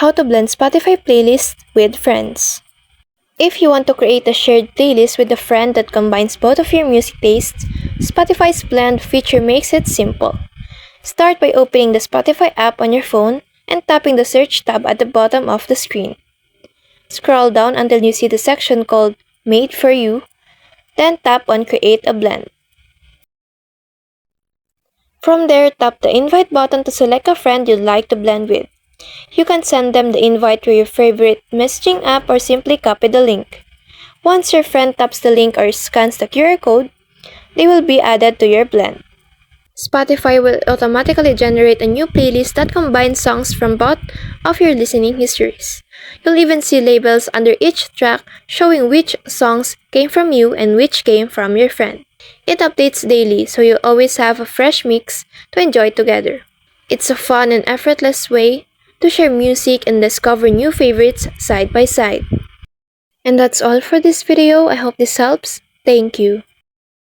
How to blend Spotify playlists with friends. If you want to create a shared playlist with a friend that combines both of your music tastes, Spotify's blend feature makes it simple. Start by opening the Spotify app on your phone and tapping the search tab at the bottom of the screen. Scroll down until you see the section called Made for You, then tap on Create a Blend. From there, tap the invite button to select a friend you'd like to blend with. You can send them the invite through your favorite messaging app or simply copy the link. Once your friend taps the link or scans the QR code, they will be added to your blend. Spotify will automatically generate a new playlist that combines songs from both of your listening histories. You'll even see labels under each track showing which songs came from you and which came from your friend. It updates daily, so you'll always have a fresh mix to enjoy together. It's a fun and effortless way to share music and discover new favorites side by side. And that's all for this video. I hope this helps. Thank you.